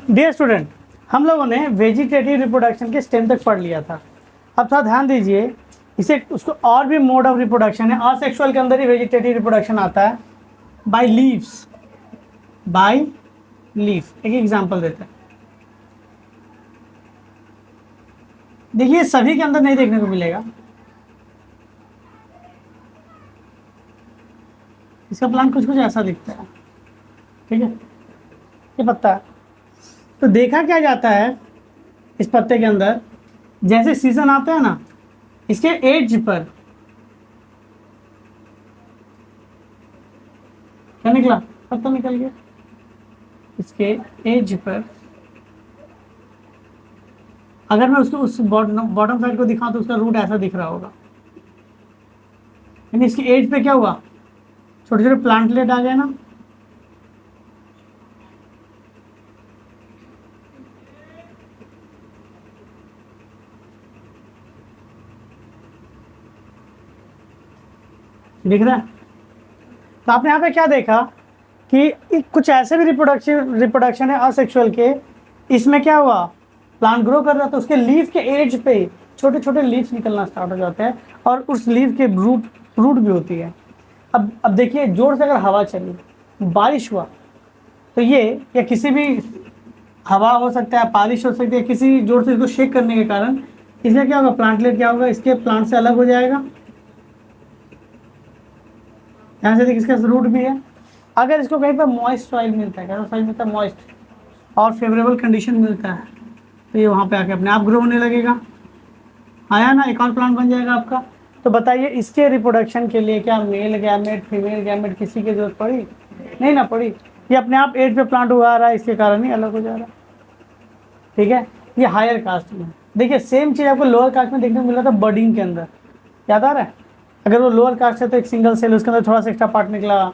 Dear student, हम लोगों ने वेजिटेटिव रिप्रोडक्शन के स्टेम तक पढ़ लिया था। अब थोड़ा ध्यान दीजिए, इसे उसको और भी मोड ऑफ रिप्रोडक्शन है। असेक्सुअल के अंदर ही वेजिटेटिव रिप्रोडक्शन आता है, बाय लीव्स, बाय लीफ। एक एग्जांपल देते हैं। देखिए सभी के अंदर नहीं देखने को मिलेगा। इसका प्लांट कुछ कुछ ऐसा दिखता है, ठीक है, ये पत्ता है। तो देखा क्या जाता है इस पत्ते के अंदर, जैसे सीजन आता है ना, इसके एज पर क्या निकला, पत्ता निकल गया। इसके एज पर अगर मैं उसको उस बॉटम साइड को दिखाऊं तो उसका रूट ऐसा दिख रहा होगा। यानी इसकी एज पे क्या हुआ, छोटे छोटे प्लांटलेट आ गए ना। दिख रहा है। तो आपने यहाँ पे क्या देखा कि कुछ ऐसे भी रिप्रोडक्शन है असेक्सुअल के। इसमें क्या हुआ, प्लांट ग्रो कर रहा था, उसके लीफ के एज पे छोटे छोटे लीव्स निकलना स्टार्ट हो जाते हैं और उस लीफ के रूट भी होती है। अब देखिए, जोर से अगर हवा चली, बारिश हुआ, तो ये या किसी भी हवा हो सकता है, बारिश हो सकती है, किसी जोर से इसको शेक करने के कारण इसमें क्या होगा, प्लांटलेट क्या होगा, इसके प्लांट से अलग हो जाएगा। यहाँ से देखिए इसका रूट भी है। अगर इसको कहीं पर मॉइस्ट सॉइल मिलता है, क्या सॉइल मिलता है, मॉइस्ट, और फेवरेबल कंडीशन मिलता है, तो ये वहाँ पे आके अपने आप ग्रो होने लगेगा। आया ना, एक और प्लांट बन जाएगा आपका। तो बताइए, इसके रिप्रोडक्शन के लिए क्या मेल गैमेट, फीमेल गैमेट किसी की जरूरत पड़ी? नहीं ना पड़ी। ये अपने आप एज पे प्लांट उगा रहा है, इसके कारण ही अलग हो जा रहा है। ठीक है, ये हायर कास्ट में। देखिए सेम चीज़ आपको लोअर कास्ट में देखने को मिल रहा था बर्डिंग के अंदर, याद आ रहा है? अगर वो लोअर कास्ट है तो एक सिंगल सेल, उसके अंदर थोड़ा सा एक्स्ट्रा पार्ट निकला,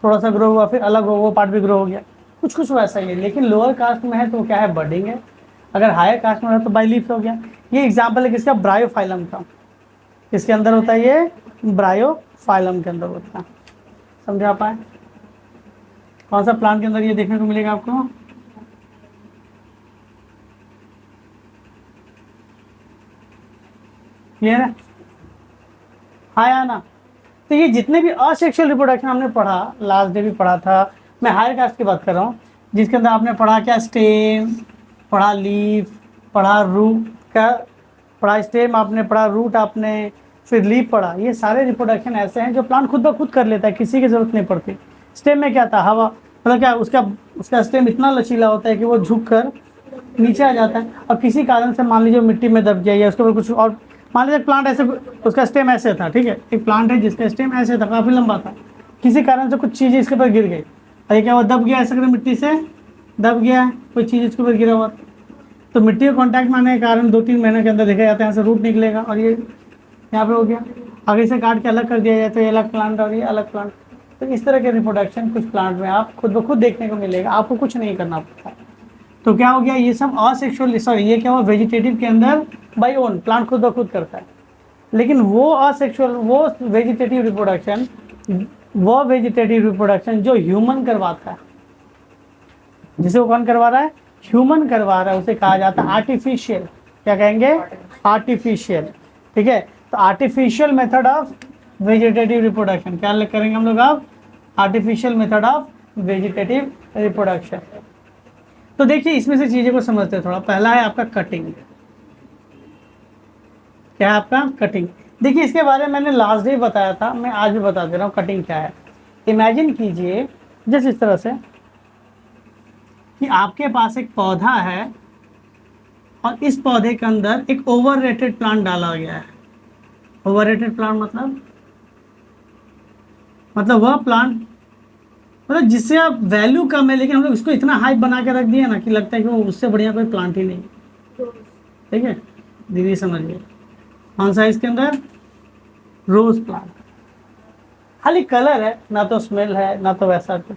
थोड़ा सा ग्रो हुआ, फिर अलग हो, वो पार्ट भी ग्रो हो गया, कुछ कुछ वैसा ही है। लेकिन लोअर कास्ट में है तो क्या है, बर्डिंग है। अगर हायर कास्ट में है तो बाय लीफ हो गया। ये एग्जाम्पल है किसका, ब्रायोफाइलम का। किसके अंदर होता है ये, ब्रायोफाइलम के अंदर होता है। समझा पाए? कौन सा प्लांट के अंदर ये देखने को मिलेगा आपको? क्लियर है? हाँ या ना? तो ये जितने भी असेक्सुअल रिप्रोडक्शन हमने पढ़ा, लास्ट डे भी पढ़ा था, मैं हायर कास्ट की बात कर रहा हूँ, जिसके अंदर आपने पढ़ा क्या, स्टेम पढ़ा, लीफ पढ़ा, रूट का पढ़ा, स्टेम आपने पढ़ा, रूट आपने, फिर लीफ पढ़ा। ये सारे रिप्रोडक्शन ऐसे हैं जो प्लांट खुद ब खुद कर लेता है, किसी की जरूरत नहीं पड़ती। स्टेम में क्या था, हवा, मतलब क्या, उसका स्टेम इतना लचीला होता है कि वो झुक कर नीचे आ जाता है। और किसी कारण से मान लीजिए मिट्टी में दब गया या उसके ऊपर कुछ और, मान लीजिए प्लांट ऐसे, उसका स्टेम ऐसे था, ठीक है, एक प्लांट है जिसका स्टेम ऐसे था, काफ़ी लंबा था, किसी कारण से कुछ चीज़ इसके ऊपर गिर गई, अरे क्या हुआ, दब गया, ऐसे करके मिट्टी से दब गया, कोई चीज़ इसके ऊपर गिरा हुआ, तो मिट्टी के कॉन्टैक्ट में आने के कारण 2-3 महीने के अंदर देखा जाता है यहाँ से रूट निकलेगा और ये यहाँ पे हो गया। अगर इसे काट के अलग कर दिया जाए तो ये अलग प्लांट और ये अलग प्लांट। तो इस तरह के रिप्रोडक्शन कुछ प्लांट में आप खुद ब खुद देखने को मिलेगा, आपको कुछ नहीं करना पड़ता। तो क्या हो गया, ये सब असेक्सुअल, सॉरी ये क्या हुआ, वेजिटेटिव के अंदर बाय ओन प्लांट खुद ब खुद करता है। लेकिन वो असेक्सुअल, वो वेजिटेटिव रिप्रोडक्शन जो ह्यूमन करवाता है, जिसे वो कौन करवा रहा है, ह्यूमन करवा रहा है, उसे कहा जाता है आर्टिफिशियल। क्या कहेंगे, आर्टिफिशियल। ठीक है, तो artificial method of vegetative reproduction, क्या करेंगे हम लोग अब, artificial method of vegetative reproduction. तो देखिए इसमें से चीज़ों को समझते हैं थोड़ा। पहला है आपका कटिंग। क्या है आपका, कटिंग। देखिए इसके बारे में मैंने लास्ट डे बताया था, मैं आज भी बता दे रहा हूँ कटिंग क्या है। इमेजिन कीजिए जैसे इस तरह से कि आपके पास एक पौधा है और इस पौधे के अंदर एक ओवररेटेड प्लांट डाला गया है। ओवररेटेड प्लांट मतलब वह प्लांट, मतलब जिससे आप वैल्यू कम है, लेकिन हम लोग इसको इतना हाइप बना के रख दिया ना कि लगता है कि वो उससे बढ़िया कोई प्लांट ही नहीं। ठीक है, दीदी समझिए, कौन सा इसके अंदर, रोज प्लांट। खाली कलर है, ना तो स्मेल है, ना तो वैसा कुछ।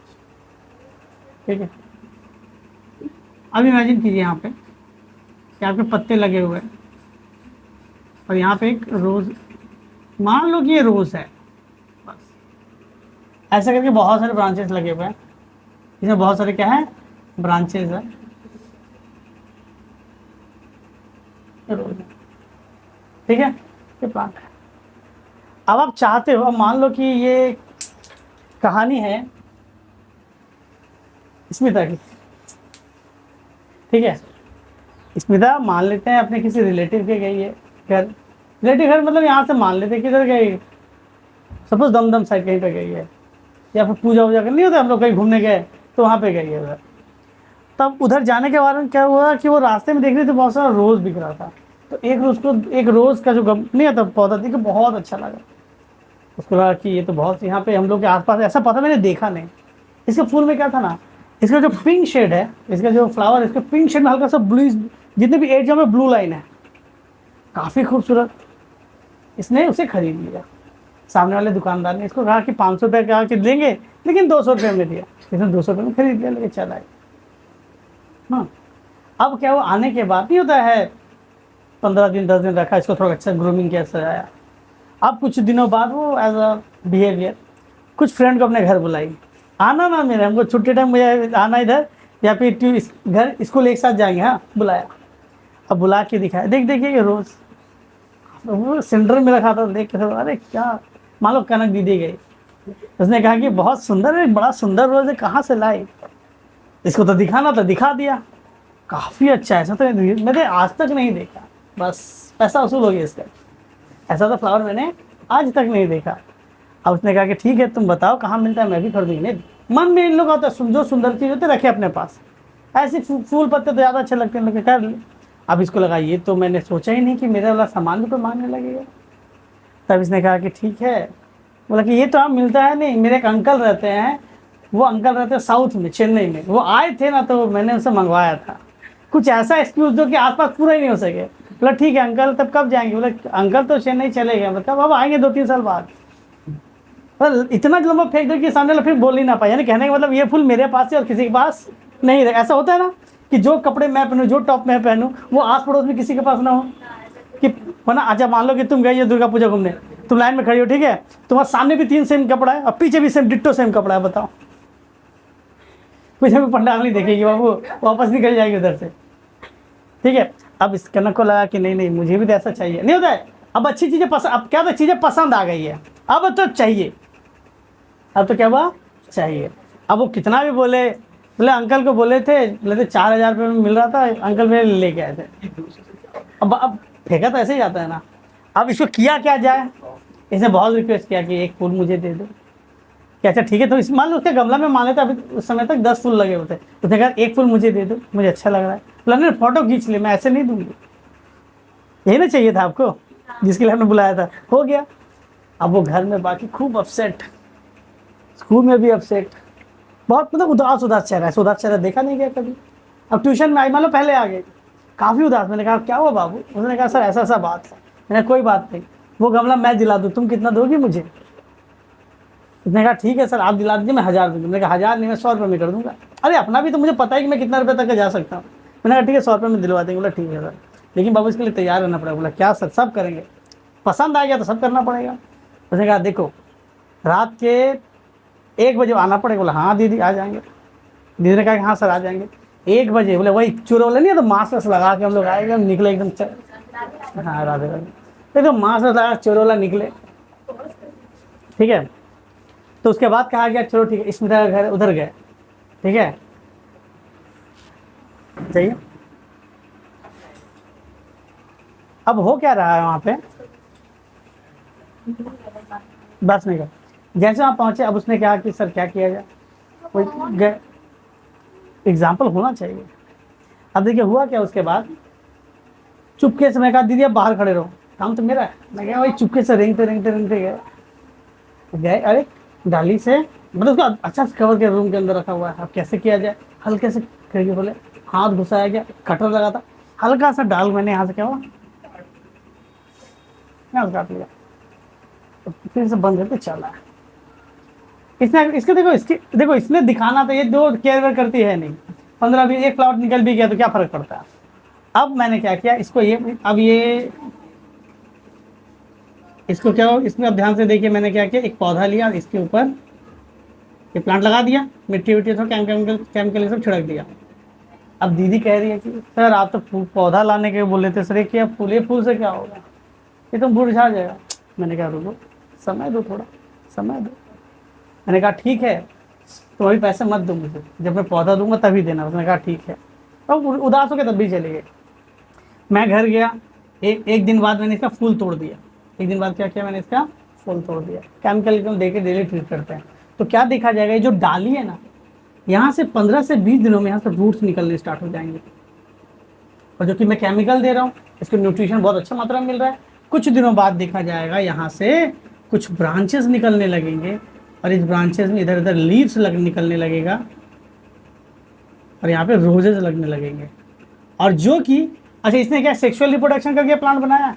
ठीक है, अब इमेजिन कीजिए यहाँ पे कि आपके पत्ते लगे हुए हैं और यहाँ पे एक रोज, मान लो कि ये रोज है, बस ऐसा करके बहुत सारे ब्रांचेस लगे हुए हैं, इसमें बहुत सारे क्या है, ब्रांचेस है। ये रोज है, ठीक है, ये प्लांट है। अब आप चाहते हो, अब मान लो कि ये कहानी है स्मिता की, ठीक है, स्मिता मान लेते हैं अपने किसी रिलेटिव के गई है घर, रिलेटिव घर मतलब यहाँ से मान लेते हैं किधर गई, सपोज दमदम साइड कहीं पे गई है, या फिर पूजा वूजा करनी होता है, हम लोग कहीं घूमने गए तो वहाँ पे गई है उधर। तब उधर जाने के बाद क्या हुआ कि वो रास्ते में देख रही थी बहुत सारा रोज़ बिक रहा था, तो एक रोज़ का जो गम नहीं आता पौधा थी, कि बहुत अच्छा लगा। उसको लगा कि ये तो बहुत, यहाँ पे हम लोग के आसपास ऐसा पौधा मैंने देखा नहीं। इसके फूल में क्या था ना, इसका जो पिंक शेड है, इसका जो फ्लावर, इसका पिंक शेड में हल्का सा ब्लू, जितने भी एरिया में ब्लू लाइन है, काफ़ी खूबसूरत। इसने उसे खरीद लिया। सामने वाले दुकानदार ने इसको कहा कि 500 रुपये कहा कि देंगे, लेकिन 200 रुपये में दिया। इसने 200 रुपये में खरीद लिया, लेके चला आए। हाँ, अब क्या वो आने के बाद नहीं होता है, 15 दिन 10 दिन रखा, इसको थोड़ा अच्छा ग्रूमिंग किया, सजाया। अब कुछ दिनों बाद वो एज अ बिहेवियर कुछ फ्रेंड को अपने घर बुलाई, आना ना मेरे, हमको छुट्टी टाइम मुझे आना इधर, या फिर घर स्कूल एक साथ जाएंगे। हाँ, बुलाया। अब बुला के दिखाया, देखिए ये रोज़ वो सेंटर में रखा था, देख के अरे क्या, मान लो कनक दीदी गई, उसने कहा कि बहुत सुंदर है, बड़ा सुंदर रोज़ है, कहाँ से लाई, इसको तो दिखाना था, दिखा दिया, काफ़ी अच्छा है, ऐसा तो मैंने आज तक नहीं देखा, बस पैसा वसूल हो गया इसका, ऐसा तो फ्लावर मैंने आज तक नहीं देखा। अब उसने कहा कि ठीक है, तुम बताओ कहाँ मिलता है, मैं भी खरीदूंगी। मन में इन लोग आता है, जो सुंदर चीज़ होती है रखे अपने पास, ऐसे फूल पत्ते तो ज़्यादा अच्छे लगते हैं, कर ले। अब इसको लगा ये तो मैंने सोचा ही नहीं कि मेरा वाला सामान भी कोई मांगने लगेगा। तब इसने कहा कि ठीक है, बोला कि ये तो आप मिलता है नहीं, मेरे एक अंकल रहते हैं, वो अंकल रहते हैं साउथ में, चेन्नई में, वो आए थे ना, तो मैंने उनसे मंगवाया था। कुछ ऐसा एक्सक्यूज दो कि आसपास पूरा ही नहीं हो सके। बोला ठीक है अंकल, तब कब जाएंगे? बोला अंकल तो चेन्नई चले गए, मतलब अब आएंगे 2-3 साल बाद। इतना लंबा फेंक दो कि सामने वाला फिर बोल ही ना पाए, यानी कहने का मतलब ये फूल मेरे पास है और किसी के पास नहीं रहे। ऐसा होता है ना कि जो कपड़े मैं पहनूं, जो टॉप मैं पहनूं, वो आस पड़ोस में किसी के पास ना हो, कि वरना अच्छा मान लो कि तुम गई हो दुर्गा पूजा घूमने, तुम लाइन में खड़ी हो, ठीक है, तुम्हारे सामने भी 3 सेम कपड़ा है और पीछे भी सेम डिट्टो सेम कपड़ा है, बताओ पीछे भी पंडाल नहीं देखेगी बाबू, वापस निकल जाएगी उधर से, ठीक है। अब इस कनक को लगा कि नहीं मुझे भी तो ऐसा चाहिए, नहीं होता है। अब अच्छी चीज़ें पसंद, अब क्या, तो चीज़ें पसंद आ गई है, अब तो चाहिए, अब तो क्या हुआ, चाहिए। अब वो कितना भी बोले अंकल को बोले थे 4,000 रुपये में मिल रहा था, अंकल मेरे लेके आए थे। अब फेंका तो ऐसे ही जाता है ना। अब इसको किया क्या जाए, इसने बहुत रिक्वेस्ट किया कि एक फूल मुझे दे दो, कि अच्छा ठीक है, तो इस मान लो उसके गमला में माने थे, अभी उस समय तक 10 फूल लगे होते, उसने कहा एक फूल मुझे दे दो, मुझे अच्छा लग रहा है, बोला फोटो खींच ले, मैं ऐसे नहीं दूंगी। यही ना चाहिए था आपको, जिसके लिए हमने बुलाया था, हो गया। अब वो घर में बाकी खूब अपसेट, स्कूल में भी अपसेट, बहुत मतलब उदास चेहरा है, उदास चेहरा देखा नहीं गया कभी। अब ट्यूशन में आई, मान लो पहले आ गए, काफ़ी उदास। मैंने कहा क्या हुआ बाबू? उसने कहा सर ऐसा बात है। मैंने कोई बात नहीं, वो गमला मैं दिला दूँ, तुम कितना दोगी मुझे? उसने कहा ठीक है सर, आप दिला दीजिए, मैं 1000 दूँगा। मैंने कहा 1000 नहीं, मैं 100 रुपये में कर दूँगा। अरे अपना भी तो मुझे पता है कि मैं कितना रुपये तक का जा सकता हूँ। मैंने कहा ठीक है 100 रुपये में दिलवा देंगे। बोला ठीक है सर, लेकिन बाबू इसके लिए तैयार रहना पड़ेगा। बोला क्या सर? सब करेंगे, पसंद आ गया तो सब करना पड़ेगा। उसने कहा देखो रात के 1 बजे आना पड़ेगा। बोला हाँ दीदी आ जाएंगे। दीदी ने कहा कि हाँ सर आ जाएंगे 1 बजे। बोले वही चूरा वाला नहीं है, तो मास्क वास्क लगा के हम लोग आएंगे, हम निकले एकदम हाँ राधे राधे, एकदम मास्क वास्क लगा चूरा वाला निकले, ठीक है। तो उसके बाद कहा गया चलो ठीक है, स्मिता का घर उधर गए, ठीक है, चाहिए। अब हो क्या रहा है वहाँ पे, बस नहीं कर, जैसे वहाँ पहुँचे, अब उसने कहा कि सर क्या किया जाए, कोई एग्जाम्पल होना चाहिए। अब देखिए हुआ क्या, उसके बाद चुपके से मैं कहा दीदी आप बाहर खड़े रहो, काम तो मेरा है। मैं गया वही चुपके से रेंगते गए, अरे डाली से मतलब उसका अच्छा से कवर के रूम के अंदर रखा हुआ है। अब कैसे किया जाए, हल्के से करके बोले, हाथ घुसाया गया, कटर लगा था, हल्का सा डाल मैंने यहाँ से क्या हुआ, यहाँ काट लिया, तो फिर से बंद करके चला है। इसने इसके देखो इसने दिखाना था, ये दो केयर वेयर करती है नहीं, 15-20 एक फ्लावर निकल भी गया तो क्या फर्क पड़ता है। अब मैंने क्या किया, इसको ये अब ये इसको क्या हो, इसमें अब ध्यान से देखिए मैंने क्या किया, एक पौधा लिया, इसके ऊपर ये प्लांट लगा दिया, मिट्टी थोड़ा केमिकल ये सब छिड़क दिया, अब दीदी कह रही है कि सर आप तो पौधा लाने के बोले थे सर, ये क्या फूल, ये फूल से क्या होगा, ये तो मुरझा जाएगा। मैंने कहा रुको, समय दो थोड़ा, समय दो। मैंने कहा ठीक है, तो अभी पैसे मत दो मुझे, जब मैं पौधा दूंगा तभी देना। उसने कहा ठीक है, तो उदास हो के तब भी चले गए। मैं घर गया, एक दिन बाद मैंने इसका फूल तोड़ दिया। एक दिन बाद क्या किया, मैंने इसका फूल तोड़ दिया। केमिकल दे के डेली ट्रीट करते हैं, तो क्या देखा जाएगा, ये जो डाली है ना, यहाँ से 15 से 20 दिनों में यहाँ से रूट्स निकलने स्टार्ट हो जाएंगे। और जो कि मैं केमिकल दे रहा हूँ, इसको न्यूट्रिशन बहुत अच्छा मात्रा में मिल रहा है। कुछ दिनों बाद देखा जाएगा यहाँ से कुछ ब्रांचेस निकलने लगेंगे, और इस ब्रांचेस में इधर इधर लीव्स निकलने लगेगा, और यहाँ पे रोजेस लगने लगेंगे। और जो कि अच्छा, इसने क्या सेक्सुअल रिप्रोडक्शन का क्या प्लांट बनाया,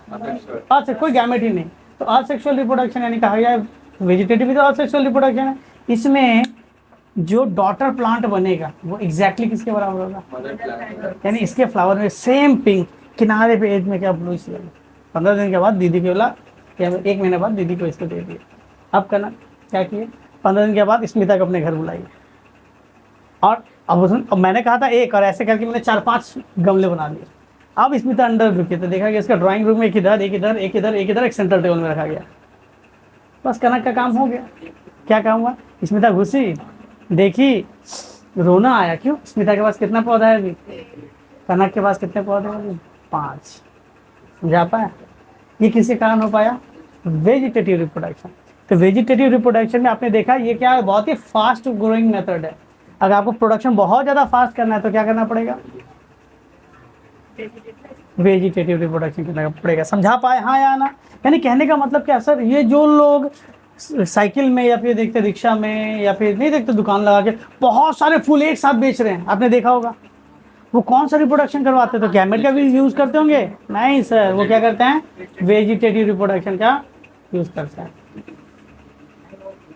अच्छा कोई गैमेट ही नहीं, तो असेक्सुअल रिप्रोडक्शन यानी कहा जाए वेजिटेटिव भी तो असेक्सुअल रिप्रोडक्शन है। इसमें जो डॉटर प्लांट बनेगा वो एग्जैक्टली किसके बराबर होगा, यानी इसके फ्लावर में सेम पिंक, किनारे पे एज में क्या ब्लू लगे। 15 दिन के बाद दीदी को बोला, या 1 महीने बाद दीदी को इसको दे दिया। अब करना क्या किए, 15 दिन के बाद स्मिता को अपने घर बुलाइए, और अब मैंने कहा था एक, और ऐसे करके मैंने 4-5 गमले बना लिए। अब स्मिता अंडर रुकी तो देखा गया इसका ड्राइंग रूम में एक इधर एक इधर एक इधर एक इधर एक सेंट्रल टेबल में रखा गया। बस कनक का काम हो गया। क्या काम हुआ, स्मिता घुसी, देखी, रोना आया। क्यों, स्मिता के पास कितना पौधा है अभी, कनक के पास कितने पौधे हैं अभी, 5। समझा पाया, ये किसके कारण हो पाया, वेजिटेटिव रिप्रोडक्शन। तो वेजिटेटिव रिप्रोडक्शन में आपने देखा ये क्या है, बहुत ही फास्ट ग्रोइंग मेथड है। अगर आपको प्रोडक्शन बहुत ज़्यादा फास्ट करना है तो क्या करना पड़ेगा, वेजिटेटिव रिप्रोडक्शन करना पड़ेगा। समझा पाए, हाँ या ना। यानी कहने का मतलब क्या सर, ये जो लोग साइकिल में या फिर देखते रिक्शा में या फिर नहीं देखते दुकान लगा के बहुत सारे फूल एक साथ बेच रहे हैं, आपने देखा होगा, वो कौन सा रिप्रोडक्शन करवाते हैं, तो गैमेट का भी यूज़ करते होंगे, नहीं सर, वो क्या करते हैं, वेजिटेटिव रिप्रोडक्शन का यूज़ करते हैं।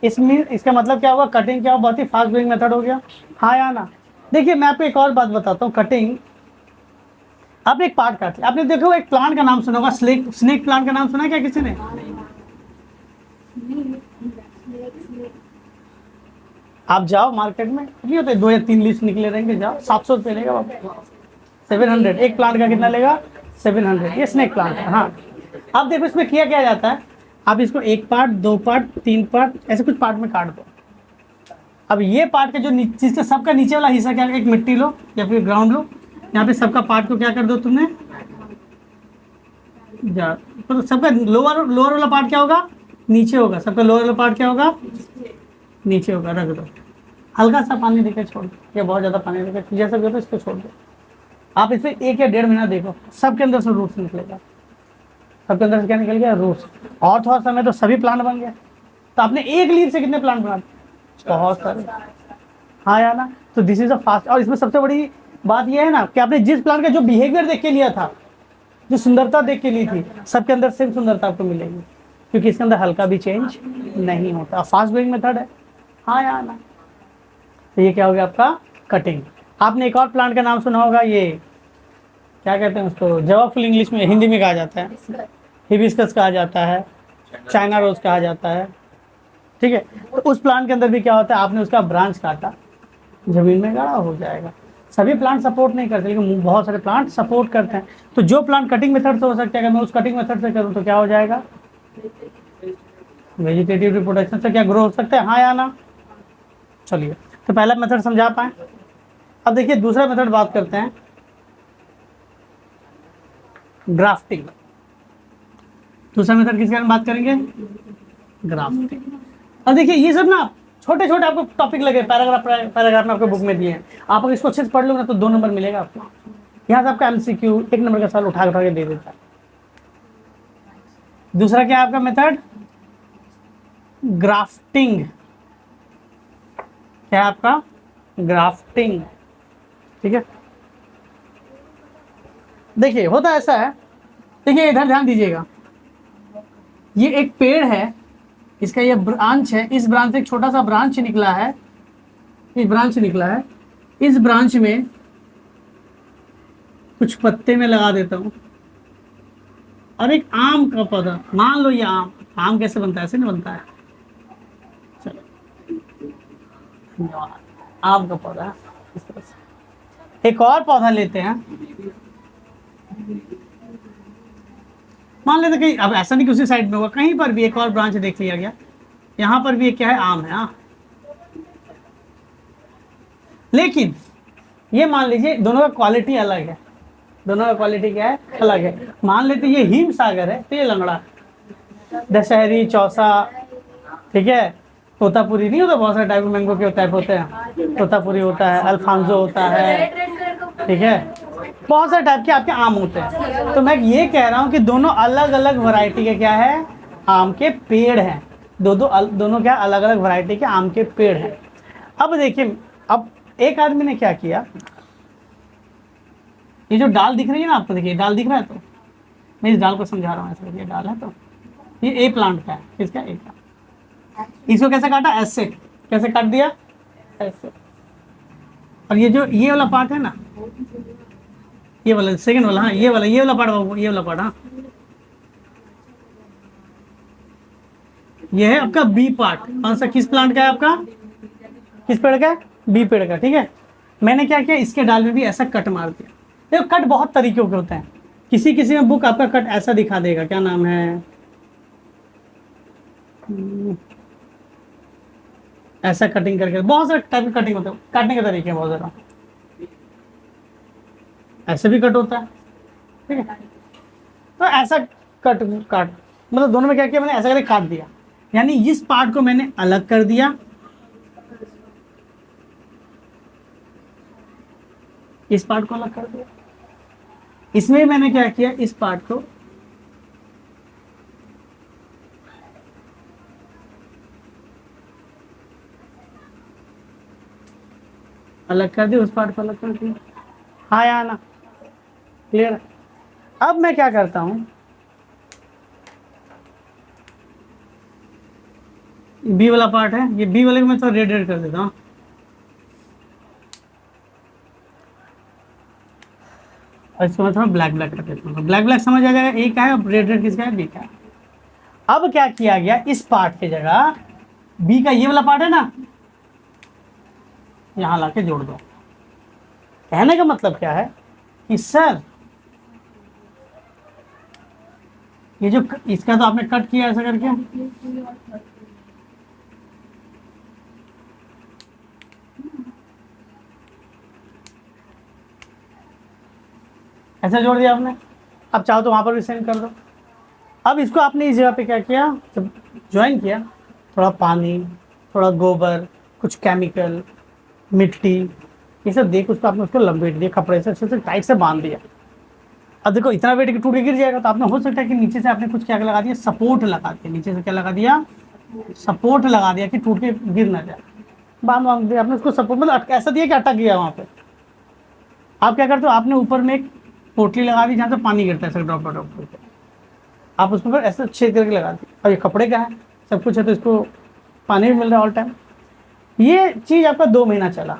इसमें इसका मतलब क्या हुआ, कटिंग क्या हुआ, बहुत ही फास्ट ग्रोइंग मेथड हो गया, हाँ या ना। देखिए मैं आपको एक और बात बताता हूँ, कटिंग, आपने एक पार्ट काट लिया, आपने देखो एक प्लांट का नाम सुना होगा, स्नेक प्लांट का नाम सुना है क्या किसी ने, आप जाओ मार्केट में, नहीं होते 2 या 3 लीफ निकले रहेंगे, जाओ 700 रुपये लेगा, 700, एक प्लांट का कितना लेगा, 700, ये स्नेक प्लांट है। हाँ, अब देखो इसमें किया क्या जाता है, आप इसको 1 पार्ट 2 पार्ट 3 पार्ट ऐसे कुछ पार्ट में काट दो। अब ये पार्ट का जो जिसका सबका नीचे वाला हिस्सा क्या, एक मिट्टी लो या फिर ग्राउंड लो, यहाँ पे सबका पार्ट को क्या कर दो तुमने, तो सबका लोअर वाला पार्ट क्या होगा, नीचे होगा, सबका लोअर वाला पार्ट क्या होगा, नीचे होगा, रख दो, हल्का सा पानी देकर छोड़ दो, या बहुत ज़्यादा पानी देकर, जैसा भी होता है इसको छोड़ दो। आप इसे 1 या 1.5 महीना देखो, सबके अंदर से रूट्स निकलेगा, सबके अंदर से क्या निकल गया, रूट्स, और थोड़ा समय तो सभी प्लांट बन गए। तो आपने एक लीफ से कितने प्लांट बना दिए, बहुत सारे, हाँ या ना। तो दिस इज अ फास्ट, और इसमें सबसे बड़ी बात यह है ना कि आपने जिस प्लांट का जो बिहेवियर देख के लिया था, जो सुंदरता देख के ली थी, सबके अंदर सेम सुंदरता आपको मिलेगी, क्योंकि इसके अंदर हल्का भी चेंज नहीं होता, फास्ट ग्रोइंग मेथड है, हाँ या ना। तो ये क्या हो गया आपका कटिंग। आपने एक और प्लांट का नाम सुना होगा, ये क्या कहते हैं उसको, जवा फुल इंग्लिश में, हिंदी में कहा जाता है, हिबिस्कस कहा जाता है, चाइना रोज कहा जाता है, ठीक है। तो उस प्लांट के अंदर भी क्या होता है, आपने उसका ब्रांच काटा, जमीन में गाड़ा हो जाएगा। सभी प्लांट सपोर्ट नहीं करते, लेकिन बहुत सारे प्लांट सपोर्ट करते हैं। तो जो प्लांट कटिंग मेथड से हो सकता है, अगर मैं उस कटिंग मेथड से करूँ तो क्या हो जाएगा, वेजिटेटिव रिप्रोडक्शन से क्या ग्रो हो सकता है, हाँ या ना। चलिए, तो पहला मेथड समझा पाए। अब देखिए दूसरा मेथड बात करते हैं, ग्राफ्टिंग। दूसरा मेथड किसके बारे में बात करेंगे, ग्राफ्टिंग। और देखिए ये सब ना छोटे छोटे आपको टॉपिक लगे, पैराग्राफ में आपको बुक में दिए हैं, आप अगर इसको अच्छे से पढ़ लो ना तो 2 नंबर मिलेगा आपको। यहाँ से आपका MCQ 1 नंबर का सवाल उठा के दे देता है। दूसरा क्या है आपका मेथड, ग्राफ्टिंग। क्या है आपका, ग्राफ्टिंग, ठीक है। देखिए होता ऐसा है, देखिए इधर ध्यान दीजिएगा, ये एक पेड़ है, इसका ये ब्रांच है, इस ब्रांच से एक छोटा सा ब्रांच निकला है, इस ब्रांच निकला है, इस ब्रांच में कुछ पत्ते में लगा देता हूँ, और एक आम का पौधा, मान लो ये आम कैसे बनता है, ऐसे नहीं बनता है, चलो धन्यवाद, आम का पौधा इस तरह से, एक और पौधा लेते हैं, मान लेते कहीं, अब ऐसा नहीं कि उसी साइड में होगा, कहीं पर भी एक और ब्रांच देख लिया गया, यहाँ पर भी एक क्या है, आम है। हाँ, लेकिन ये मान लीजिए दोनों का क्वालिटी अलग है, दोनों का क्वालिटी क्या है, अलग है। मान लेते ये हिम सागर है तो ये लंगड़ा, दशहरी, चौसा, ठीक है, तोतापुरी नहीं होता, बहुत सारे टाइप मैंगो के टाइप होते हैं, तोतापुरी होता है, अल्फांसो होता है, ठीक है, बहुत सारे टाइप के आपके आम होते हैं। तो मैं ये कह रहा हूँ कि दोनों अलग अलग वैरायटी के क्या है, आम के पेड़ हैं, दोनों क्या अलग अलग वैरायटी के आम के पेड़ हैं। अब देखिए, अब एक आदमी ने क्या किया, ये जो डाल दिख रही है ना आपको, देखिए डाल दिख रहा है, तो मैं इस डाल को समझा रहा हूँ, ऐसे ये डाल है, तो ये ए प्लांट का है, किसका, ए का। इसको कैसे काटा, ऐसे, कैसे काट दिया, ऐसे। और ये जो ये वाला पार्ट है ना, ये वाला सेकंड वाला, हाँ ये वाला पार्ट, ये वाला पार्ट, हाँ ये है आपका बी पार्ट। कौन सा, किस प्लांट का है आपका, किस पेड़ का है, बी पेड़ का, ठीक है। मैंने क्या किया, इसके डाल में भी ऐसा कट मार दिया। देखो कट बहुत तरीकों के होते हैं, किसी किसी में बुक आपका कट ऐसा दिखा देगा, क्या नाम है, ऐसा कटिंग करके, बहुत सारे टाइप के कटिंग होते हैं, काटने के तरीके हैं बहुत ज़्यादा, ऐसे भी कट होता है, ठीक है। तो ऐसा कट काट, मतलब दोनों में क्या किया मैंने, ऐसा करके काट दिया, यानी इस पार्ट को मैंने अलग कर दिया, इस पार्ट को अलग कर दिया। इसमें मैंने क्या किया, इस पार्ट को अलग कर दिया, उस पार्ट को अलग कर दिया। हाँ या ना, क्लियर है। अब मैं क्या करता हूं, बी वाला पार्ट है, ये बी वाले को मैं थोड़ा रेड रेड कर देता हूँ, और इसको मैं थोड़ा ब्लैक ब्लैक कर देता हूँ, ब्लैक ब्लैक समझ आ जाएगा, ए का है, और रेड रेड किसका है, बी का है। अब क्या किया गया, इस पार्ट की जगह बी का ये वाला पार्ट है ना, यहां लाके जोड़ दो। कहने का मतलब क्या है कि सर ये जो इसका तो आपने कट किया ऐसा करके, ऐसा जोड़ दिया आपने, अब चाहो तो वहां पर भी सेंड कर दो। अब इसको आपने इस जगह पे क्या किया, जब ज्वाइन किया, थोड़ा पानी, थोड़ा गोबर, कुछ केमिकल, मिट्टी, ये सब देख उसको आपने उसको लपेट दिया, कपड़े से अच्छे से टाइट से बांध दिया। अब देखो इतना वेट कि टूट के गिर जाएगा, तो आपने हो सकता है कि नीचे से आपने कुछ क्या लगा दिया, सपोर्ट लगा दिया, नीचे से क्या लगा दिया, सपोर्ट लगा दिया कि टूट के गिर ना जाए, बांध दिया आपने उसको सपोर्ट, मतलब ऐसा दिया कि अटक गया वहाँ पे। आप क्या करते हो, आपने ऊपर में एक पोटली लगा दी जहाँ से पानी गिरता है, ऐसे ड्रॉप ड्रॉप करके, आप उसके ऊपर ऐसे छेद करके लगा दी। अब ये कपड़े का है, सब कुछ है, तो इसको पानी भी मिल रहा है ऑल टाइम। ये चीज़ आपका 2 महीना चला,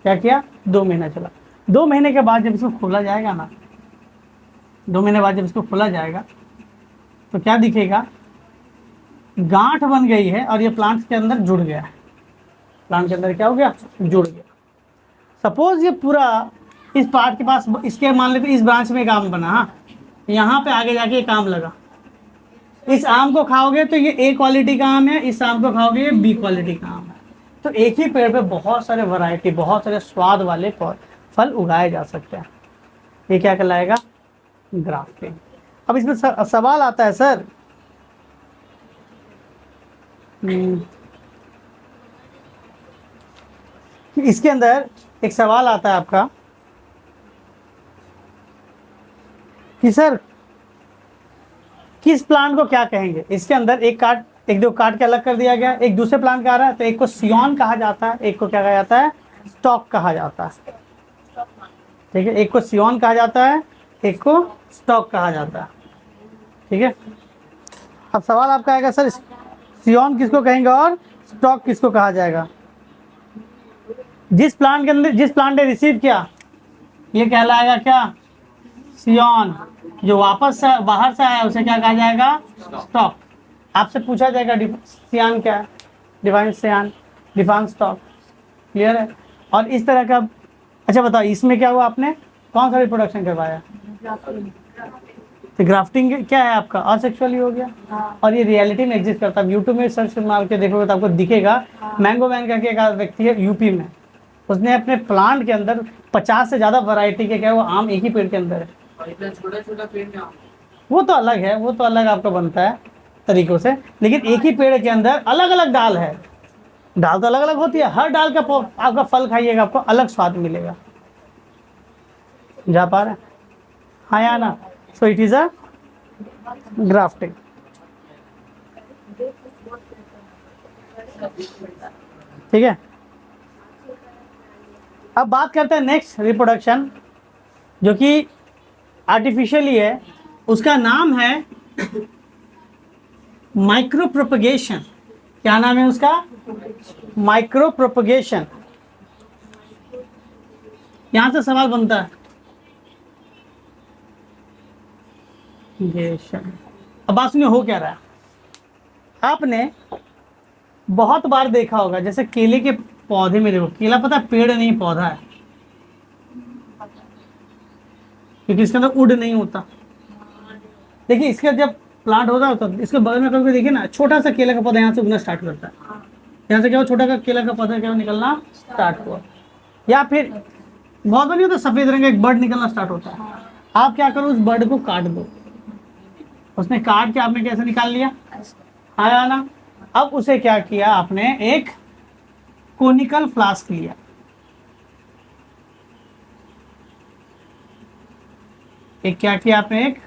क्या किया, 2 महीना चला। 2 महीने के बाद जब इसको खोला जाएगा ना, 2 महीने बाद जब इसको खोला जाएगा तो क्या दिखेगा, गांठ बन गई है और ये प्लांट के अंदर जुड़ गया है, प्लांट के अंदर क्या हो गया, जुड़ गया। सपोज ये पूरा इस पार्ट के पास, इसके मान लेते इस ब्रांच में एक आम बना, हाँ यहाँ पे आगे जाके एक आम लगा, इस आम को खाओगे तो ये ए क्वालिटी का आम है, इस आम को खाओगे ये बी क्वालिटी का आम है। तो एक ही पेड़ पे बहुत सारे वैरायटी, बहुत सारे स्वाद वाले फल उगाए जा सकते हैं। ये क्या कहलाएगा, ग्राफ्टिंग। अब इसमें सवाल आता है सर, इसके अंदर एक सवाल आता है आपका कि सर किस प्लांट को क्या कहेंगे। इसके अंदर एक दो काट के अलग कर दिया गया, एक दूसरे प्लांट का आ रहा है, तो एक को सियोन कहा जाता है, एक को क्या कहा जाता है, स्टॉक कहा जाता है, ठीक है। एक को सियोन कहा जाता है, एक को स्टॉक कहा जाता है, ठीक है। अब सवाल आपका आएगा सर सियोन किसको कहेंगे और स्टॉक किसको कहा जाएगा। जिस प्लांट के अंदर, जिस प्लांट ने रिसीव किया, ये कहलाएगा क्या, सियोन। जो वापस से बाहर से आया उसे क्या कहा जाएगा, स्टॉक। आपसे पूछा जाएगा सियान क्या है, डिवाइन सियान, डिफाइन स्टॉक, क्लियर है। और इस तरह का अच्छा बताओ इसमें क्या हुआ, आपने कौन सा रिप्रोडक्शन करवाया? तो ग्राफ्टिंग क्या है आपका, असेक्सुअली हो गया। और ये रियलिटी में एग्जिस्ट करता है। यूट्यूब में सर्च मार के देखोगे तो आपको दिखेगा। मैंगो मैन करके एक व्यक्ति है यूपी में, उसने अपने प्लांट के अंदर 50 से ज्यादा वैरायटी के क्या वो आम एक ही पेड़ के अंदर है। छोटा छोटा पेड़ में आम, वो तो अलग है, वो तो अलग आपका बनता है तरीकों से, लेकिन एक ही पेड़ के अंदर अलग अलग डाल है। डाल तो अलग अलग होती है, हर डाल का आपका फल खाइएगा आपको अलग स्वाद मिलेगा। जा पा रहे हैं? हाँ या ना? So it is a grafting. ठीक है, अब बात करते हैं नेक्स्ट रिप्रोडक्शन जो कि आर्टिफिशियली है, उसका नाम है माइक्रो प्रोपगेशन। क्या नाम है उसका? Micro propagation. यहां से सवाल बनता है। अब बात सुनिए, हो क्या रहा है। आपने बहुत बार देखा होगा, जैसे केले के पौधे में देखो, केला पता है पेड़ नहीं पौधा है, क्योंकि इसके अंदर उड़ नहीं होता। देखिए इसका जब प्लांट होता है तो इसके बगल में कभी देखिए ना, छोटा सा केला का पौधा यहाँ से उगना स्टार्ट करता है। यहाँ से क्या हो, छोटा का केला का पौधा क्या निकलना स्टार्ट हुआ। या फिर बहुत बार नहीं होता, सफेद रंग का एक बर्ड निकलना स्टार्ट होता है। आप क्या करो, उस बर्ड को काट दो। उसने काट के आपने कैसे निकाल लिया, आया ना? अब उसे क्या किया आपने, एक कोनिकल फ्लास्क लिया। एक क्या किया आपने, एक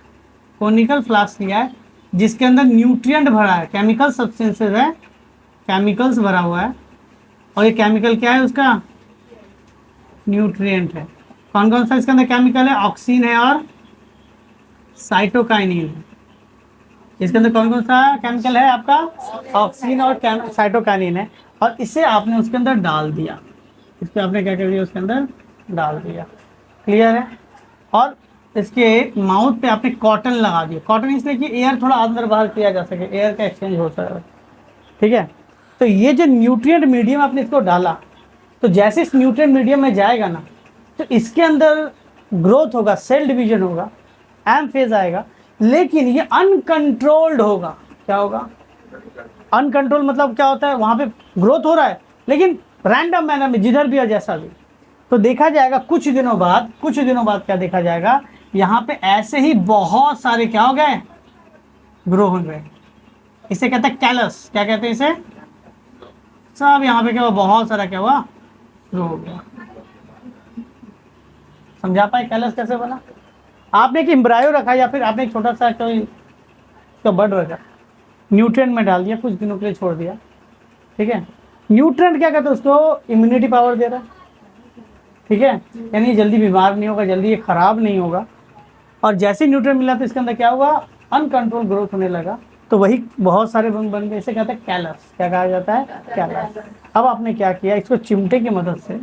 कोनिकल फ्लास्क लिया है जिसके अंदर न्यूट्रिएंट भरा है, केमिकल सब्सटेंसेस है, केमिकल्स भरा हुआ है। और ये केमिकल क्या है उसका, न्यूट्रिएंट है। कौन कौन सा इसके अंदर केमिकल है, ऑक्सीन है और साइटोकाइनिन है। इसके अंदर कौन कौन सा केमिकल है आपका, ऑक्सीन और साइटोकाइनिन है। और इसे आपने उसके अंदर डाल दिया, इस पर आपने क्या कर दिया, उसके अंदर डाल दिया। क्लियर है? और इसके माउथ पे आपने कॉटन लगा दिया। कॉटन इसलिए कि एयर थोड़ा अंदर बाहर किया जा सके, एयर का एक्सचेंज हो सके। ठीक है, तो ये जो न्यूट्रिएंट मीडियम आपने इसको डाला, तो जैसे इस न्यूट्रिएंट मीडियम में जाएगा ना, तो इसके अंदर ग्रोथ होगा, सेल डिवीजन होगा, एम फेज आएगा, लेकिन ये अनकंट्रोल्ड होगा। क्या होगा, अनकंट्रोल मतलब क्या होता है, वहां पे ग्रोथ हो रहा है लेकिन रैंडम मैनर में, जिधर भी और जैसा भी। तो देखा जाएगा कुछ दिनों बाद क्या देखा जाएगा, यहाँ पे ऐसे ही बहुत सारे क्या हो गए, ग्रो हो गए। इसे कहते हैं कैलस। क्या कहते हैं इसे, सब यहाँ पे क्या हुआ, बहुत सारा क्या हुआ, ग्रो हो गया। समझा पाए कैलस कैसे बना? आपने एक एम्ब्रायो रखा या फिर आपने एक छोटा सा कोई उसका बर्ड रखा, न्यूट्रिएंट में डाल दिया, कुछ दिनों के लिए छोड़ दिया। ठीक है, न्यूट्रिएंट क्या कहते हैं, उसको इम्यूनिटी पावर दे रहा है। ठीक है, यानी जल्दी बीमार नहीं होगा, जल्दी ये खराब नहीं होगा। और जैसे न्यूट्रिएंट मिला तो इसके अंदर क्या हुआ, अनकंट्रोल ग्रोथ होने लगा। तो वही बहुत सारे बन गए, इसे कहते हैं कैलस। क्या कहा जाता है, कैलस। अब आपने क्या किया, इसको चिमटे की मदद से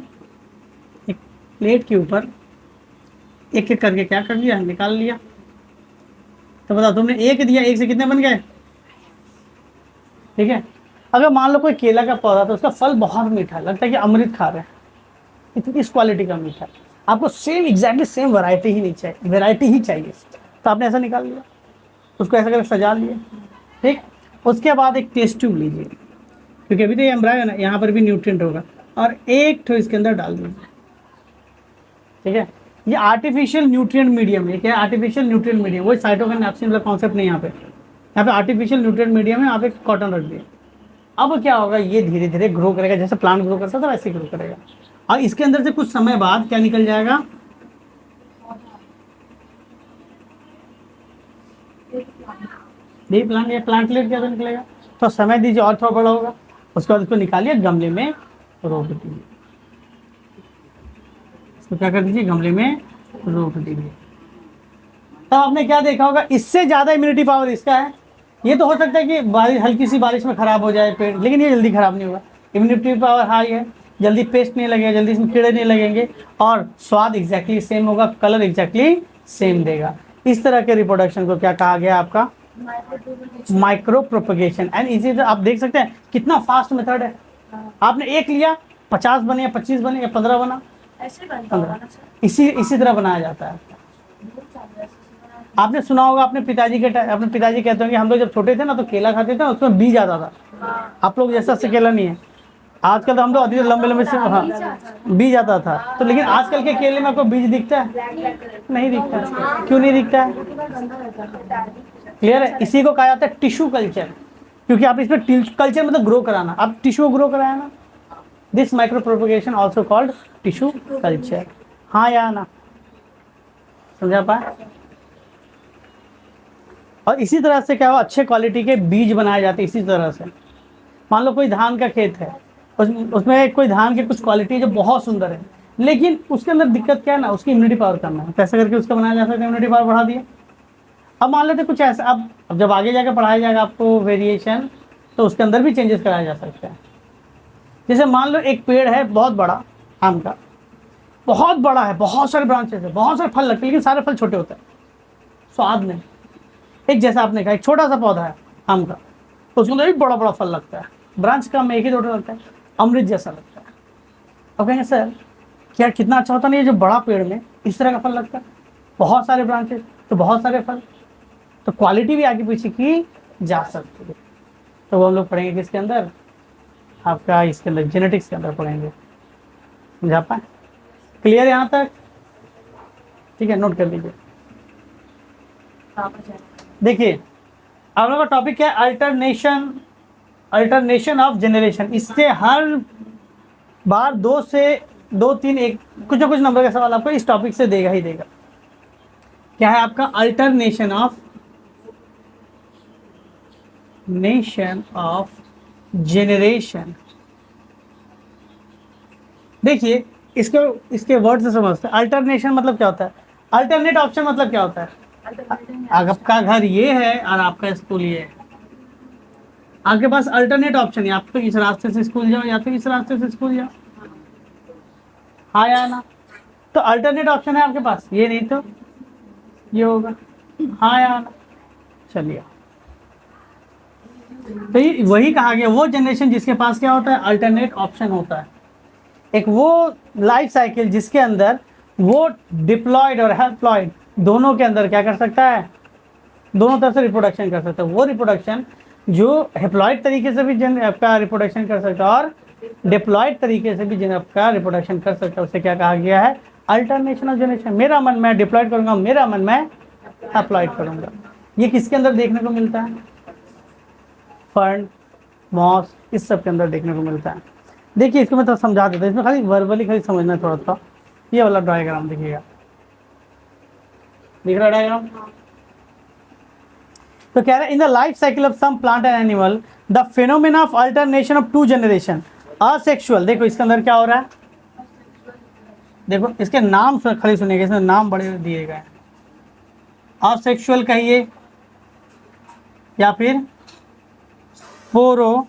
एक प्लेट के ऊपर एक एक करके क्या कर लिया, निकाल लिया। तो बताओ तुमने एक दिया, एक से कितने बन गए? ठीक है, अगर मान लो कोई केला का पौधा तो उसका फल बहुत मीठा है, लगता है कि अमृत खा रहे हैं, इतनी इस क्वालिटी का मीठा। आपको सेम एग्जैक्टली सेम वैरायटी ही नहीं चाहिए, वैरायटी ही चाहिए। तो आपने ऐसा निकाल लिया, उसको ऐसा करके सजा लिया। ठीक, उसके बाद एक टेस्ट ट्यूब लीजिए, क्योंकि अभी तो ये एम्ब्रायो है ना, यहाँ पर भी न्यूट्रिएंट होगा, और एक ठो इसके अंदर डाल दीजिए। ठीक है, ये आर्टिफिशियल न्यूट्रिएंट मीडियम है। क्या है, आर्टिफिशियल न्यूट्रिएंट मीडियम, वही साइटोकिन ऑक्सीजन वाला कॉन्सेप्ट नहीं। यहाँ पे आर्टिफिशियल न्यूट्रिएंट मीडियम है, आप एक कॉटन रख दिए। अब क्या होगा, ये धीरे धीरे ग्रो करेगा, जैसे प्लांट ग्रो करता था वैसे ग्रो करेगा। और इसके अंदर से कुछ समय बाद क्या निकल जाएगा, प्लांट या प्लांटलेट क्या निकलेगा। तो समय दीजिए और थोड़ा बड़ा होगा, उसके बाद इसको निकालिए, गमले में रोक दीजिए। इसको क्या कर दीजिए, गमले में रोक दीजिए। तब आपने क्या देखा होगा, इससे ज़्यादा इम्यूनिटी पावर इसका है। ये तो हो सकता है कि बारिश, हल्की सी बारिश में खराब हो जाए पेड़, लेकिन ये जल्दी खराब नहीं होगा। इम्यूनिटी पावर हाई है, जल्दी पेस्ट नहीं लगेगा, जल्दी इसमें कीड़े नहीं लगेंगे, और स्वाद एग्जैक्टली सेम होगा, कलर एग्जैक्टली सेम देगा। इस तरह के रिप्रोडक्शन को क्या कहा गया आपका, माइक्रो प्रोपगेशन। एंड इसी तरह आप देख सकते हैं कितना फास्ट मेथड है। आपने एक लिया, 50 बने या 25 बने या 15 बना, ऐसे बनता होगा ना सर? इसी तरह बनाया जाता है। आपने सुना होगा, अपने पिताजी कहते होंगे हम लोग जब छोटे थे ना तो केला खाते थे ना, उसमें बीज आता था। हाँ। आप लोग जैसा से केला नहीं है आजकल, तो हम लोग अधिक लंबे लंबे से, हाँ बीज आता था। तो लेकिन आजकल के केले में आपको बीज दिखता है? नहीं दिखता है। क्यों नहीं दिखता है? क्लियर है? इसी को कहा जाता है टिश्यू कल्चर, क्योंकि आप इसमें कल्चर मतलब ग्रो कराना, आप टिश्यू ग्रो कराया ना, this micro propagation also called tissue culture. हाँ या ना, समझा पाए? और इसी तरह से क्या हो, अच्छे क्वालिटी के बीज बनाए जाते हैं इसी तरह से। मान लो कोई धान का खेत है, उसमें कोई धान की कुछ क्वालिटी है जो बहुत सुंदर है, लेकिन उसके अंदर दिक्कत क्या है ना, उसकी इम्यूनिटी पावर कम है। कैसे करके उसका बनाया जा सकता है, इम्यूनिटी पावर बढ़ा दिए। अब मान लेते कुछ ऐसा, अब जब आगे जाकर पढ़ाया जाएगा आपको वेरिएशन, तो उसके अंदर भी चेंजेस कराया जा सकता है। जैसे मान लो एक पेड़ है बहुत बड़ा, आम का बहुत बड़ा है, बहुत सारे ब्रांचेस है, बहुत सारे फल लगते हैं, लेकिन सारे फल छोटे होते हैं, स्वाद नहीं। एक जैसा आपने कहा एक छोटा सा पौधा है आम का, तो उसके अंदर भी बड़ा बड़ा फल लगता है, ब्रांच कम एक ही दो लगता है, अमृत जैसा लगता है। अब कहेंगे सर क्या कितना अच्छा होता नहीं है जो बड़ा पेड़ में इस तरह का फल लगता है, बहुत सारे ब्रांचेस तो बहुत सारे फल, तो क्वालिटी भी आगे पीछे की जा सकती है। तो वो हम लोग पढ़ेंगे किसके अंदर, आपका इसके अंदर जेनेटिक्स के अंदर पढ़ेंगे। समझा पाए? क्लियर है यहाँ तक? ठीक है, नोट कर लीजिए। देखिए आप लोगों का टॉपिक क्या है, अल्टरनेशन ऑफ जनरेशन। इससे हर बार 2 से 2 3 एक कुछ ना कुछ नंबर का सवाल आपको इस टॉपिक से देगा ही देगा। क्या है आपका, अल्टरनेशन ऑफ जेनरेशन। देखिए इसके वर्ड से समझते हैं। अल्टरनेशन मतलब क्या होता है, अल्टरनेट ऑप्शन मतलब क्या होता है, आपका घर ये है और आपका स्कूल ये है, आपके पास अल्टरनेट ऑप्शन है, आप तो इस रास्ते से स्कूल जाओ या तो इस रास्ते से स्कूल जाओ। हाँ या ना? तो अल्टरनेट ऑप्शन है आपके पास, ये नहीं तो ये होगा। हाँ या ना? चलिए, तो ये वही कहा गया, वो जनरेशन जिसके पास क्या होता है, अल्टरनेट ऑप्शन होता है। एक वो लाइफ साइकिल जिसके अंदर वो डिप्लॉयड और हेप्लॉयड दोनों के अंदर क्या कर सकता है, दोनों तरफ से रिप्रोडक्शन कर सकता है। वो रिप्रोडक्शन जो हेप्लॉयड तरीके से भी आपका रिप्रोडक्शन कर सकता है और डिप्लॉयड तरीके से भी आपका रिप्रोडक्शन कर सकता है, उसे क्या कहा गया है, अल्टरनेशन ऑफ जनरेशन। मेरा मन मैं डिप्लॉयड करूंगा, मेरा मन मैं हेप्लॉयड करूंगा। ये किसके अंदर देखने को मिलता है, फर्न, मॉस, इस सब के अंदर देखने को मिलता है। देखिए इसको मैं थोड़ा समझा देता हूँ, इसमें खाली वर्बली खाली समझना है थोड़ा सा। ये वाला डायग्राम देखिएगा, दिख रहा है डायग्राम? तो कह रहा है in the life cycle of some plant and animal the phenomena of alternation of 2 generation asexual. देखो इसके अंदर क्या हो रहा है, देखो इसके नाम खाली सुनिएगा, इसमें नाम बड़े दिए गए हैं। असेक्सुअल कहिए या फिर स्पोरोफाइटिक।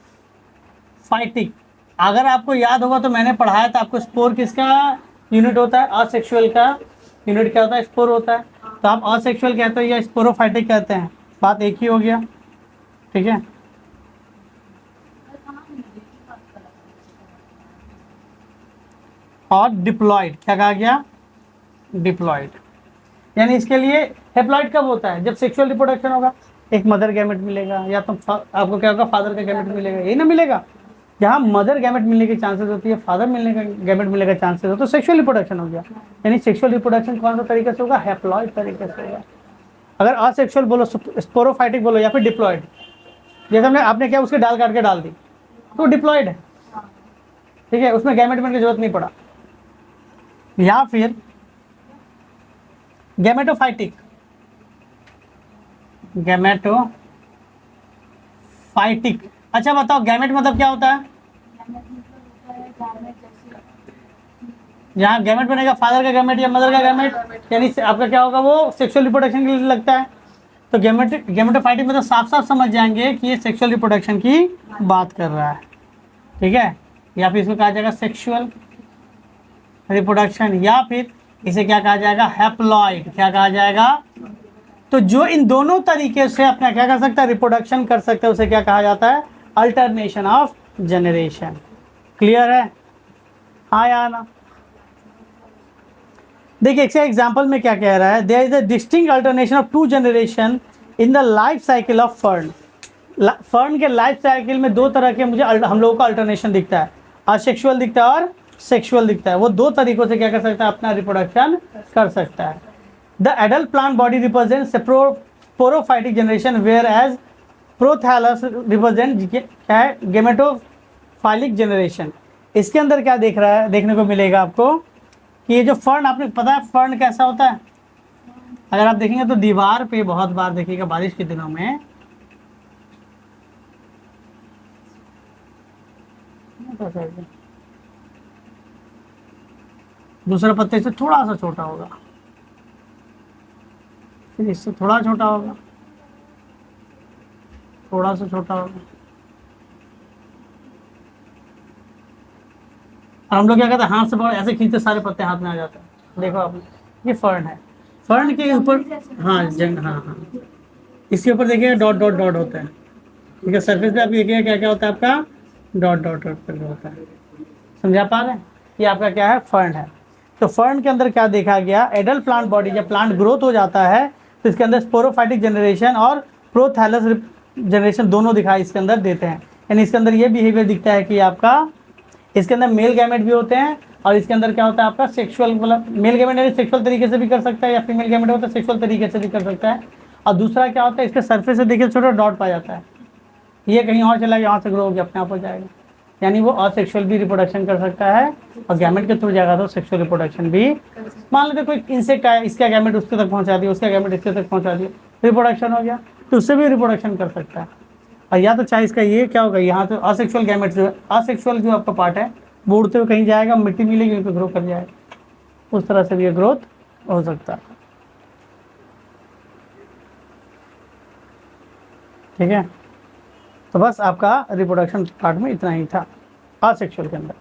अगर आपको याद होगा तो मैंने पढ़ाया था आपको, स्पोर किसका यूनिट होता है, असेक्सुअल का यूनिट क्या होता है, स्पोर होता है। तो आप असेक्सुअल कहते हो या स्पोरोफाइटिक कहते हैं, बात एक ही हो गया। ठीक है, और डिप्लॉयड क्या कहा गया, डिप्लॉयड यानी इसके लिए हेप्लॉयड कब होता है, जब सेक्सुअल रिप्रोडक्शन होगा, एक मदर गैमेट मिलेगा या तो आपको क्या होगा, फादर का गैमेट मिलेगा, यही ना मिलेगा। जहाँ मदर गैमेट मिलने की चांसेस होती है, फादर मिलने का गैमेट मिलने का चांसेस हो, तो सेक्सुअल रिप्रोडक्शन हो गया। यानी सेक्सुअल रिप्रोडक्शन कौन सा तरीके से होगा, हेप्लॉयड तरीके से होगा। अगर असेक्सुअल बोलो, स्पोरोफाइटिक बोलो या फिर डिप्लॉयड, जैसे हमने आपने क्या उसके डाल काट के डाल दी तो डिप्लॉयड है। ठीक है, उसमें गैमेट मिलने की जरूरत नहीं पड़ा। या फिर गैमेटोफाइटिक, गैमेटोफाइटिक। अच्छा बताओ गैमेट मतलब क्या होता है, जहाँ गैमेट बनेगा फादर का गैमेट या मदर का गैमेट, यानी आपका क्या होगा, वो सेक्सुअल रिप्रोडक्शन के लिए लगता है। तो गैमेटोफाइटिक मतलब साफ साफ समझ जाएंगे कि ये सेक्सुअल रिप्रोडक्शन की बात कर रहा है। ठीक है, या फिर इसको कहा जाएगा सेक्सुअल रिप्रोडक्शन, या फिर इसे क्या कहा जाएगा, हैप्लॉइड। क्या कहा जाएगा, तो जो इन दोनों तरीके से अपना क्या कर सकता है, रिप्रोडक्शन कर सकता है, उसे क्या कहा जाता है, अल्टरनेशन ऑफ जनरेशन। क्लियर है? हाँ या ना? देखिए एक एग्जाम्पल में क्या कह रहा है, there is a distinct alternation of two generation in the life cycle of fern. Fern के लाइफ साइकिल में दो तरह के मुझे हम लोगों को अल्टरनेशन दिखता है, असेक्सुअल दिखता है और सेक्सुअल दिखता है। वो दो तरीकों से क्या कर सकता है, अपना रिप्रोडक्शन कर सकता है। The adult plant body represents sporophytic generation, whereas prothallus represent क्या है, गेमेटोफाइलिक जनरेशन। इसके अंदर क्या देख रहा है, देखने को मिलेगा आपको कि ये जो फर्न, आपने पता है फर्न कैसा होता है, अगर आप देखेंगे तो दीवार पे बहुत बार देखिएगा बारिश के दिनों में दूसरा पत्ते से थोड़ा सा छोटा होगा, फिर इससे थोड़ा छोटा होगा, थोड़ा सा छोटा होगा। और हम लोग क्या करते हैं, हाथ से बहुत ऐसे खींचते सारे पत्ते हाथ में आ जाते हैं। देखो आप, ये फर्न है, फर्न के ऊपर हाँ हाँ इसके ऊपर देखिए डॉट डॉट डॉट होता है, ठीक है। सरफेस पे आप देखिए क्या क्या होता है, आपका डॉट डॉट डॉट करके होता है। समझा पा रहे हैं, ये आपका क्या है, फर्न है। तो फर्न के अंदर क्या देखा गया, एडल्ट प्लांट बॉडी, जब प्लांट ग्रोथ हो जाता है तो इसके अंदर स्पोरोफाइटिक जनरेशन और प्रोथैलस जनरेशन दोनों दिखाई इसके अंदर देते हैं। यानी इसके अंदर ये बिहेवियर दिखता है कि आपका इसके अंदर मेल गैमेट भी होते हैं और इसके अंदर क्या होता है आपका सेक्सुअल, मतलब मेल गैमेट यानी सेक्सुअल तरीके से भी कर सकता है, या फीमेल गैमेट होता है सेक्सुअल तरीके से भी कर सकता है। और दूसरा क्या होता है, इसके सरफेस से देखिए छोटा डॉट पाया जाता है, ये कहीं और चला यहाँ से ग्रो हो गया अपने आप हो जाएगा। यानी वो असेक्सुअल भी रिप्रोडक्शन कर सकता है और गैमेट के थ्रू जाएगा तो सेक्सुअल रिप्रोडक्शन भी। मान लेते कोई इंसेक्ट आया, इसका गैमेट उसके तक पहुँचा दिया, उसका गैमेट इसके तक पहुँचा दिया, रिप्रोडक्शन हो गया, तो उससे भी रिप्रोडक्शन कर सकता है। और या तो चाहे इसका ये क्या होगा, यहाँ तो असेक्सुअल गैमेट जो है, असेक्सुअल जो आपका पार्ट है वो उड़ते हुए कहीं जाएगा, मिट्टी मिलेगी उनको ग्रो कर जाएगा, उस तरह से भी ये ग्रोथ हो सकता है। ठीक है, तो बस आपका रिप्रोडक्शन पार्ट में इतना ही था असेक्सुअल के अंदर।